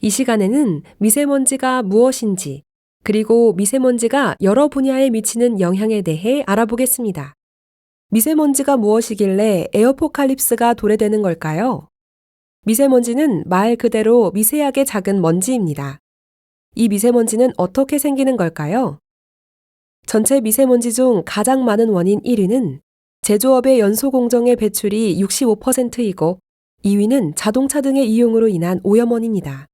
이 시간에는 미세먼지가 무엇인지, 그리고 미세먼지가 여러 분야에 미치는 영향에 대해 알아보겠습니다. 미세먼지가 무엇이길래 에어포칼립스가 도래되는 걸까요? 미세먼지는 말 그대로 미세하게 작은 먼지입니다. 이 미세먼지는 어떻게 생기는 걸까요? 전체 미세먼지 중 가장 많은 원인 1위는 제조업의 연소 공정의 배출이 65%이고 2위는 자동차 등의 이용으로 인한 오염원입니다.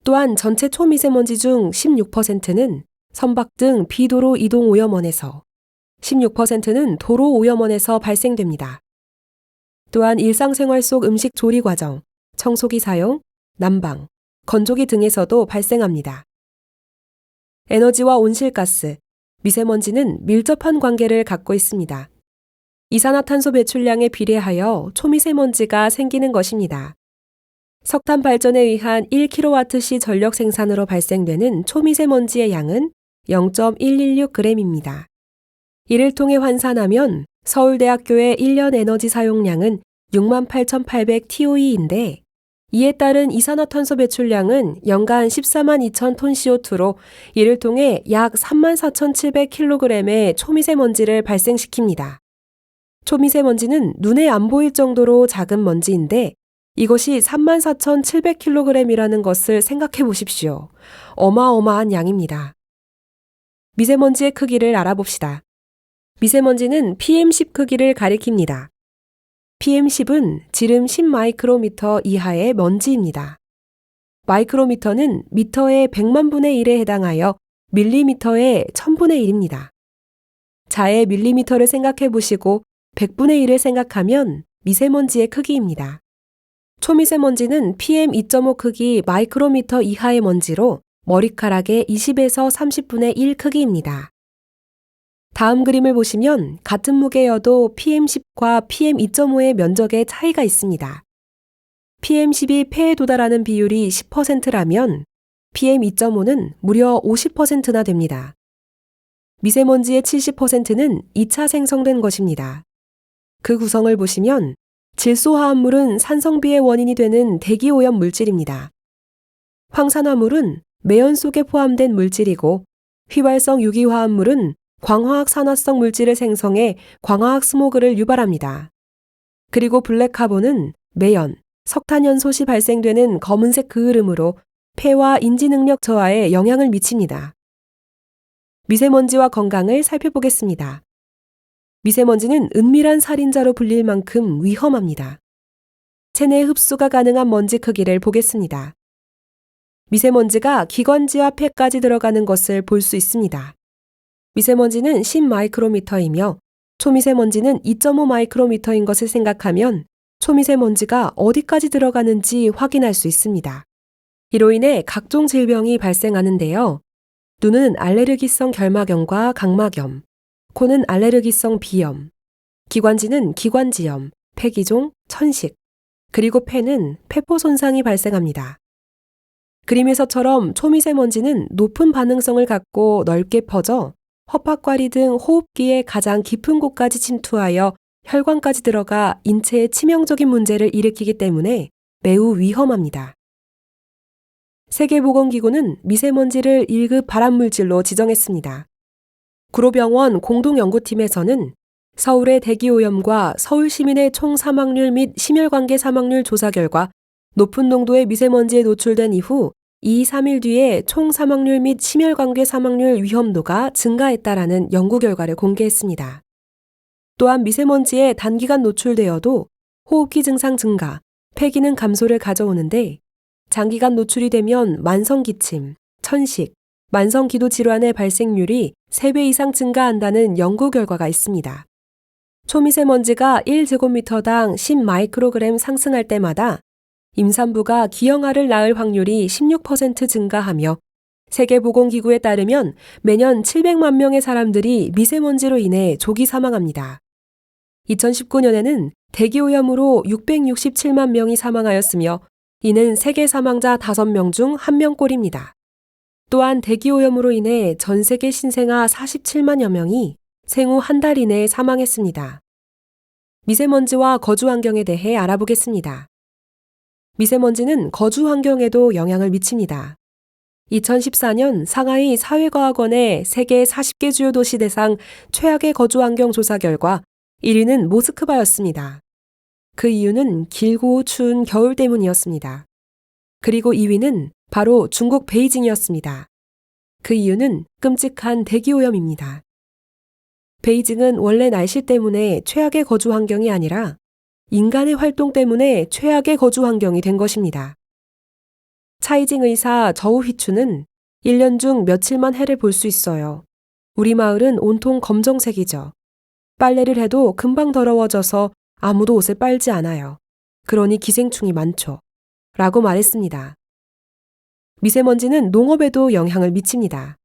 또한 전체 초미세먼지 중 16%는 선박 등 비도로 이동 오염원에서, 16%는 도로 오염원에서 발생됩니다. 또한 일상생활 속 음식 조리 과정, 청소기 사용, 난방, 건조기 등에서도 발생합니다. 에너지와 온실가스, 미세먼지는 밀접한 관계를 갖고 있습니다. 이산화탄소 배출량에 비례하여 초미세먼지가 생기는 것입니다. 석탄 발전에 의한 1kWh 전력 생산으로 발생되는 초미세먼지의 양은 0.116g입니다. 이를 통해 환산하면 서울대학교의 1년 에너지 사용량은 68,800TOE인데 이에 따른 이산화탄소 배출량은 연간 14만 2천 톤 CO2로 이를 통해 약 34,700kg의 초미세먼지를 발생시킵니다. 초미세먼지는 눈에 안 보일 정도로 작은 먼지인데 이것이 34,700kg이라는 것을 생각해 보십시오. 어마어마한 양입니다. 미세먼지의 크기를 알아봅시다. 미세먼지는 PM10 크기를 가리킵니다. PM10은 지름 10마이크로미터 이하의 먼지입니다. 마이크로미터는 미터의 100만 분의 1에 해당하여 밀리미터의 1000분의 1입니다. 자의 밀리미터를 생각해 보시고 100분의 1을 생각하면 미세먼지의 크기입니다. 초미세먼지는 PM2.5 크기 마이크로미터 이하의 먼지로 머리카락의 20에서 30분의 1 크기입니다. 다음 그림을 보시면 같은 무게여도 PM10과 PM2.5의 면적의 차이가 있습니다. PM10이 폐에 도달하는 비율이 10%라면 PM2.5는 무려 50%나 됩니다. 미세먼지의 70%는 2차 생성된 것입니다. 그 구성을 보시면 질소화합물은 산성비의 원인이 되는 대기오염 물질입니다. 황산화물은 매연 속에 포함된 물질이고 휘발성 유기화합물은 광화학 산화성 물질을 생성해 광화학 스모그를 유발합니다. 그리고 블랙카본은 매연, 석탄연소 시 발생되는 검은색 그을음으로 폐와 인지 능력 저하에 영향을 미칩니다. 미세먼지와 건강을 살펴보겠습니다. 미세먼지는 은밀한 살인자로 불릴 만큼 위험합니다. 체내 흡수가 가능한 먼지 크기를 보겠습니다. 미세먼지가 기관지와 폐까지 들어가는 것을 볼 수 있습니다. 미세먼지는 10마이크로미터이며 초미세먼지는 2.5마이크로미터인 것을 생각하면 초미세먼지가 어디까지 들어가는지 확인할 수 있습니다. 이로 인해 각종 질병이 발생하는데요. 눈은 알레르기성 결막염과 각막염, 코는 알레르기성 비염, 기관지는 기관지염, 폐기종, 천식, 그리고 폐는 폐포 손상이 발생합니다. 그림에서처럼 초미세먼지는 높은 반응성을 갖고 넓게 퍼져 허파과리 등 호흡기의 가장 깊은 곳까지 침투하여 혈관까지 들어가 인체에 치명적인 문제를 일으키기 때문에 매우 위험합니다. 세계보건기구는 미세먼지를 1급 발암물질로 지정했습니다. 구로병원 공동연구팀에서는 서울의 대기오염과 서울 시민의 총 사망률 및 심혈관계 사망률 조사 결과 높은 농도의 미세먼지에 노출된 이후 2-3일 뒤에 총 사망률 및 심혈관계 사망률 위험도가 증가했다라는 연구 결과를 공개했습니다. 또한 미세먼지에 단기간 노출되어도 호흡기 증상 증가, 폐기능 감소를 가져오는데 장기간 노출이 되면 만성기침, 천식, 만성기도 질환의 발생률이 3배 이상 증가한다는 연구 결과가 있습니다. 초미세먼지가 1제곱미터당 10마이크로그램 상승할 때마다 임산부가 기형아를 낳을 확률이 16% 증가하며 세계보건기구에 따르면 매년 700만 명의 사람들이 미세먼지로 인해 조기 사망합니다. 2019년에는 대기오염으로 667만 명이 사망하였으며 이는 세계 사망자 5명 중 1명꼴입니다. 또한 대기오염으로 인해 전 세계 신생아 47만여 명이 생후 한 달 이내에 사망했습니다. 미세먼지와 거주 환경에 대해 알아보겠습니다. 미세먼지는 거주 환경에도 영향을 미칩니다. 2014년 상하이 사회과학원의 세계 40개 주요 도시 대상 최악의 거주 환경 조사 결과 1위는 모스크바였습니다. 그 이유는 길고 추운 겨울 때문이었습니다. 그리고 2위는 바로 중국 베이징이었습니다. 그 이유는 끔찍한 대기오염입니다. 베이징은 원래 날씨 때문에 최악의 거주 환경이 아니라 인간의 활동 때문에 최악의 거주 환경이 된 것입니다. 차이징 의사 저우휘추는 1년 중 며칠만 해를 볼 수 있어요. 우리 마을은 온통 검정색이죠. 빨래를 해도 금방 더러워져서 아무도 옷을 빨지 않아요. 그러니 기생충이 많죠. 라고 말했습니다. 미세먼지는 농업에도 영향을 미칩니다.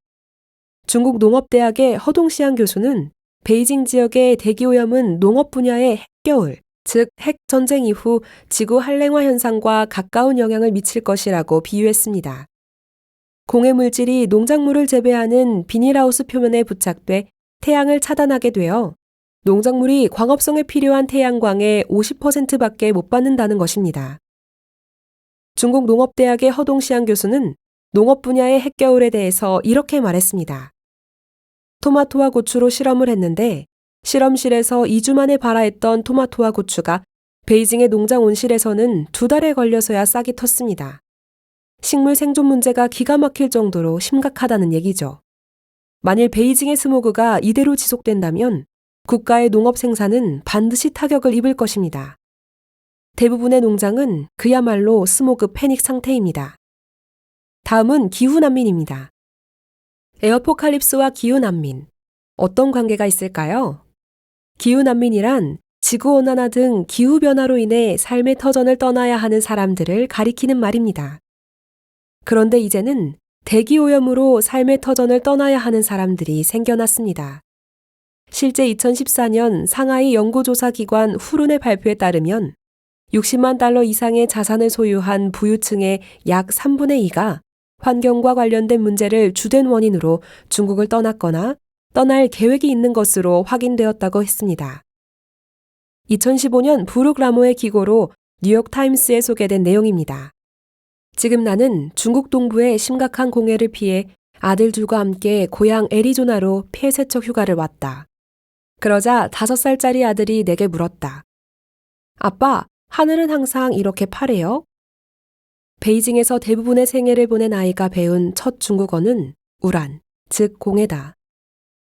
중국 농업대학의 허동시안 교수는 베이징 지역의 대기오염은 농업 분야의 핵겨울, 즉 핵전쟁 이후 지구 한랭화 현상과 가까운 영향을 미칠 것이라고 비유했습니다. 공해물질이 농작물을 재배하는 비닐하우스 표면에 부착돼 태양을 차단하게 되어 농작물이 광합성에 필요한 태양광의 50%밖에 못 받는다는 것입니다. 중국 농업대학의 허동시안 교수는 농업 분야의 핵겨울에 대해서 이렇게 말했습니다. 토마토와 고추로 실험을 했는데 실험실에서 2주 만에 발화했던 토마토와 고추가 베이징의 농장 온실에서는 2달에 걸려서야 싹이 텄습니다. 식물 생존 문제가 기가 막힐 정도로 심각하다는 얘기죠. 만일 베이징의 스모그가 이대로 지속된다면 국가의 농업 생산은 반드시 타격을 입을 것입니다. 대부분의 농장은 그야말로 스모그 패닉 상태입니다. 다음은 기후난민입니다. 에어포칼립스와 기후난민, 어떤 관계가 있을까요? 기후난민이란 지구온난화 등 기후변화로 인해 삶의 터전을 떠나야 하는 사람들을 가리키는 말입니다. 그런데 이제는 대기오염으로 삶의 터전을 떠나야 하는 사람들이 생겨났습니다. 실제 2014년 상하이 연구조사기관 후룬의 발표에 따르면 60만 달러 이상의 자산을 소유한 부유층의 약 3분의 2가 환경과 관련된 문제를 주된 원인으로 중국을 떠났거나 떠날 계획이 있는 것으로 확인되었다고 했습니다. 2015년 부룩 라모의 기고로 뉴욕타임스에 소개된 내용입니다. 지금 나는 중국 동부의 심각한 공해를 피해 아들 둘과 함께 고향 애리조나로 폐쇄적 휴가를 왔다. 그러자 5살짜리 아들이 내게 물었다. 아빠, 하늘은 항상 이렇게 파래요? 베이징에서 대부분의 생애를 보낸 아이가 배운 첫 중국어는 우란, 즉 공해다.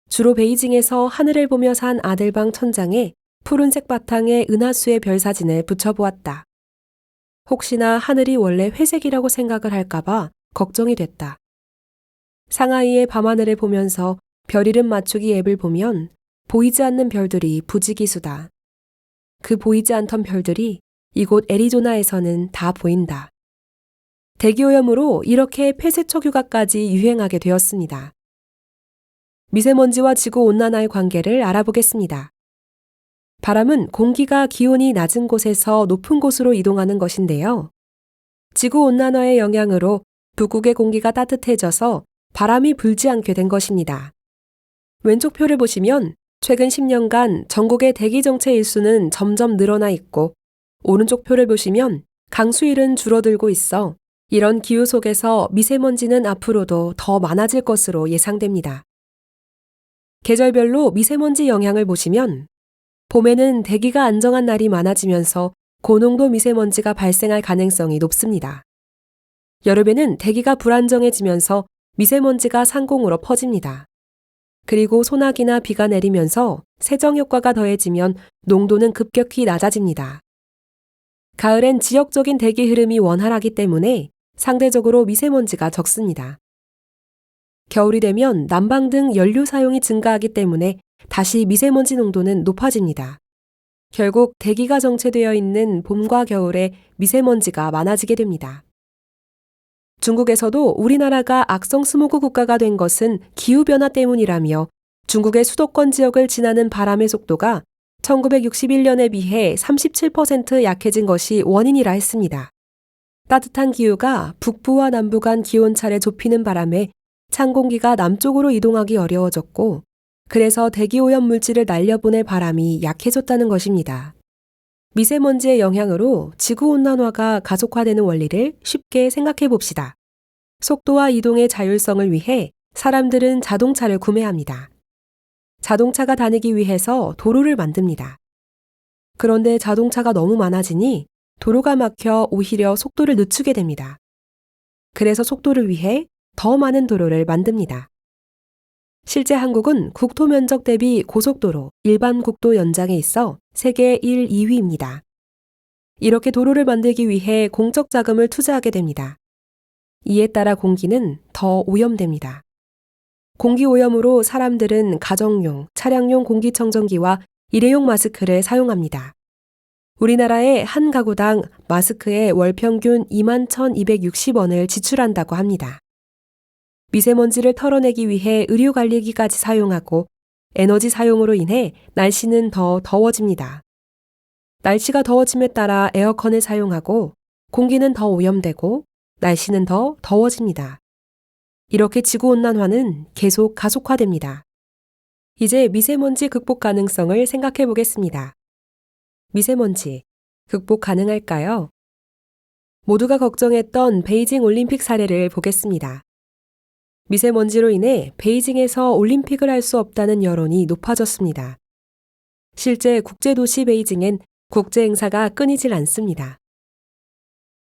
주로 베이징에서 하늘을 보며 산 아들방 천장에 푸른색 바탕에 은하수의 별 사진을 붙여보았다. 혹시나 하늘이 원래 회색이라고 생각을 할까봐 걱정이 됐다. 상하이의 밤하늘을 보면서 별 이름 맞추기 앱을 보면 보이지 않는 별들이 부지기수다. 그 보이지 않던 별들이 이곳 애리조나에서는 다 보인다. 대기오염으로 이렇게 폐쇄적 휴가까지 유행하게 되었습니다. 미세먼지와 지구온난화의 관계를 알아보겠습니다. 바람은 공기가 기온이 낮은 곳에서 높은 곳으로 이동하는 것인데요. 지구온난화의 영향으로 북극의 공기가 따뜻해져서 바람이 불지 않게 된 것입니다. 왼쪽 표를 보시면 최근 10년간 전국의 대기 정체 일수는 점점 늘어나 있고 오른쪽 표를 보시면 강수일은 줄어들고 있어 이런 기후 속에서 미세먼지는 앞으로도 더 많아질 것으로 예상됩니다. 계절별로 미세먼지 영향을 보시면 봄에는 대기가 안정한 날이 많아지면서 고농도 미세먼지가 발생할 가능성이 높습니다. 여름에는 대기가 불안정해지면서 미세먼지가 상공으로 퍼집니다. 그리고 소나기나 비가 내리면서 세정 효과가 더해지면 농도는 급격히 낮아집니다. 가을엔 지역적인 대기 흐름이 원활하기 때문에 상대적으로 미세먼지가 적습니다. 겨울이 되면 난방 등 연료 사용이 증가하기 때문에 다시 미세먼지 농도는 높아집니다. 결국 대기가 정체되어 있는 봄과 겨울에 미세먼지가 많아지게 됩니다. 중국에서도 우리나라가 악성 스모그 국가가 된 것은 기후변화 때문이라며 중국의 수도권 지역을 지나는 바람의 속도가 1961년에 비해 37% 약해진 것이 원인이라 했습니다. 따뜻한 기후가 북부와 남부 간 기온차를 좁히는 바람에 찬 공기가 남쪽으로 이동하기 어려워졌고 그래서 대기오염 물질을 날려보낼 바람이 약해졌다는 것입니다. 미세먼지의 영향으로 지구온난화가 가속화되는 원리를 쉽게 생각해 봅시다. 속도와 이동의 자율성을 위해 사람들은 자동차를 구매합니다. 자동차가 다니기 위해서 도로를 만듭니다. 그런데 자동차가 너무 많아지니 도로가 막혀 오히려 속도를 늦추게 됩니다. 그래서 속도를 위해 더 많은 도로를 만듭니다. 실제 한국은 국토 면적 대비 고속도로, 일반 국도 연장에 있어 세계 1, 2위입니다. 이렇게 도로를 만들기 위해 공적 자금을 투자하게 됩니다. 이에 따라 공기는 더 오염됩니다. 공기 오염으로 사람들은 가정용, 차량용 공기청정기와 일회용 마스크를 사용합니다. 우리나라의 한 가구당 마스크에 월 평균 21,260원을 지출한다고 합니다. 미세먼지를 털어내기 위해 의료관리기까지 사용하고 에너지 사용으로 인해 날씨는 더 더워집니다. 날씨가 더워짐에 따라 에어컨을 사용하고 공기는 더 오염되고 날씨는 더 더워집니다. 이렇게 지구온난화는 계속 가속화됩니다. 이제 미세먼지 극복 가능성을 생각해 보겠습니다. 미세먼지, 극복 가능할까요? 모두가 걱정했던 베이징 올림픽 사례를 보겠습니다. 미세먼지로 인해 베이징에서 올림픽을 할 수 없다는 여론이 높아졌습니다. 실제 국제도시 베이징엔 국제행사가 끊이질 않습니다.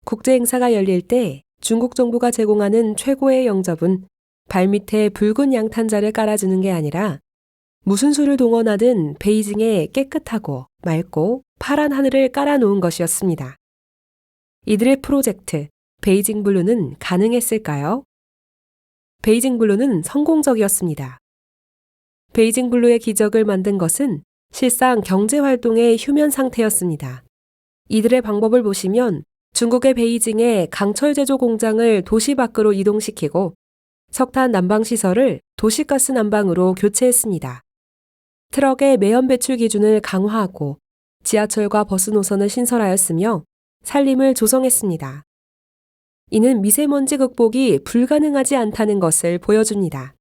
국제행사가 열릴 때 중국 정부가 제공하는 최고의 영접은 발밑에 붉은 양탄자를 깔아주는 게 아니라 무슨 수를 동원하든 베이징에 깨끗하고 맑고 파란 하늘을 깔아놓은 것이었습니다. 이들의 프로젝트 베이징 블루는 가능했을까요? 베이징 블루는 성공적이었습니다. 베이징 블루의 기적을 만든 것은 실상 경제활동의 휴면 상태였습니다. 이들의 방법을 보시면 중국의 베이징에 강철 제조 공장을 도시 밖으로 이동시키고 석탄 난방 시설을 도시가스 난방으로 교체했습니다. 트럭의 매연 배출 기준을 강화하고 지하철과 버스 노선을 신설하였으며 산림을 조성했습니다. 이는 미세먼지 극복이 불가능하지 않다는 것을 보여줍니다.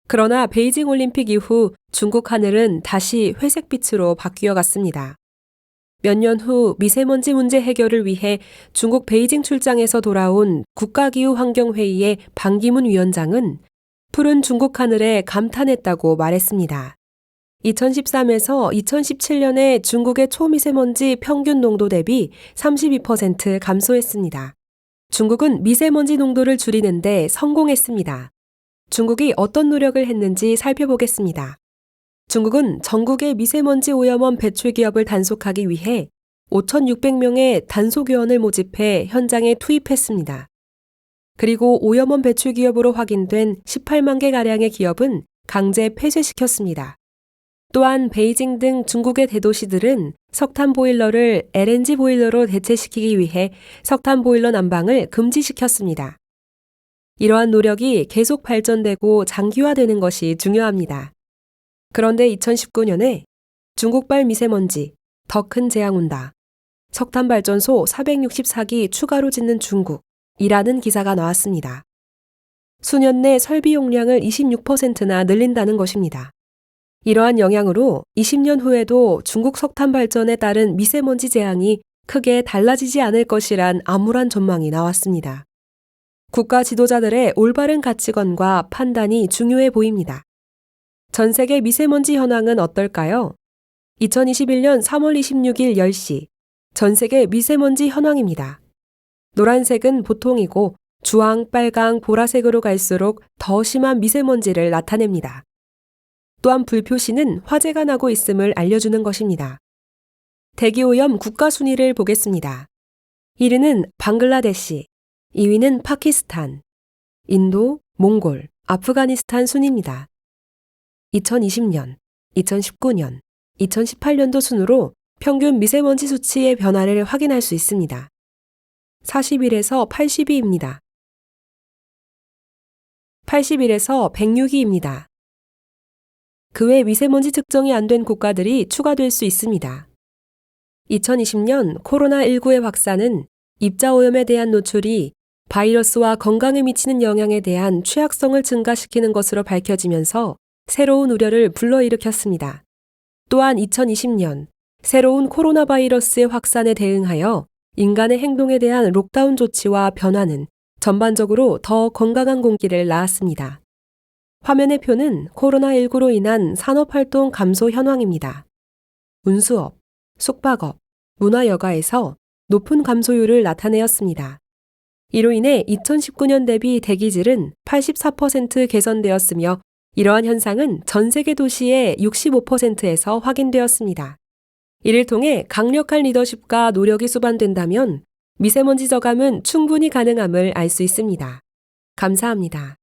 그러나 베이징 올림픽 이후 중국 하늘은 다시 회색빛으로 바뀌어 갔습니다. 몇 년 후 미세먼지 문제 해결을 위해 중국 베이징 출장에서 돌아온 국가기후환경회의의 반기문 위원장은 푸른 중국 하늘에 감탄했다고 말했습니다. 2013에서 2017년에 중국의 초미세먼지 평균 농도 대비 32% 감소했습니다. 중국은 미세먼지 농도를 줄이는데 성공했습니다. 중국이 어떤 노력을 했는지 살펴보겠습니다. 중국은 전국의 미세먼지 오염원 배출 기업을 단속하기 위해 5,600명의 단속요원을 모집해 현장에 투입했습니다. 그리고 오염원 배출 기업으로 확인된 18만 개가량의 기업은 강제 폐쇄시켰습니다. 또한 베이징 등 중국의 대도시들은 석탄 보일러를 LNG 보일러로 대체시키기 위해 석탄 보일러 난방을 금지시켰습니다. 이러한 노력이 계속 발전되고 장기화되는 것이 중요합니다. 그런데 2019년에 중국발 미세먼지, 더 큰 재앙 온다. 석탄 발전소 464기 추가로 짓는 중국이라는 기사가 나왔습니다. 수년 내 설비 용량을 26%나 늘린다는 것입니다. 이러한 영향으로 20년 후에도 중국 석탄 발전에 따른 미세먼지 재앙이 크게 달라지지 않을 것이란 암울한 전망이 나왔습니다. 국가 지도자들의 올바른 가치관과 판단이 중요해 보입니다. 전 세계 미세먼지 현황은 어떨까요? 2021년 3월 26일 10시 전 세계 미세먼지 현황입니다. 노란색은 보통이고 주황, 빨강, 보라색으로 갈수록 더 심한 미세먼지를 나타냅니다. 또한 불표시는 화재가 나고 있음을 알려주는 것입니다. 대기오염 국가 순위를 보겠습니다. 1위는 방글라데시, 2위는 파키스탄, 인도, 몽골, 아프가니스탄 순입니다. 2020년, 2019년, 2018년도 순으로 평균 미세먼지 수치의 변화를 확인할 수 있습니다. 41에서 82입니다. 81에서 106위입니다. 그 외 미세먼지 측정이 안 된 국가들이 추가될 수 있습니다. 2020년 코로나19의 확산은 입자오염에 대한 노출이 바이러스와 건강에 미치는 영향에 대한 취약성을 증가시키는 것으로 밝혀지면서 새로운 우려를 불러일으켰습니다. 또한 2020년 새로운 코로나 바이러스의 확산에 대응하여 인간의 행동에 대한 록다운 조치와 변화는 전반적으로 더 건강한 공기를 낳았습니다. 화면의 표는 코로나19로 인한 산업활동 감소 현황입니다. 운수업, 숙박업, 문화여가에서 높은 감소율을 나타내었습니다. 이로 인해 2019년 대비 대기질은 84% 개선되었으며 이러한 현상은 전 세계 도시의 65%에서 확인되었습니다. 이를 통해 강력한 리더십과 노력이 수반된다면 미세먼지 저감은 충분히 가능함을 알 수 있습니다. 감사합니다.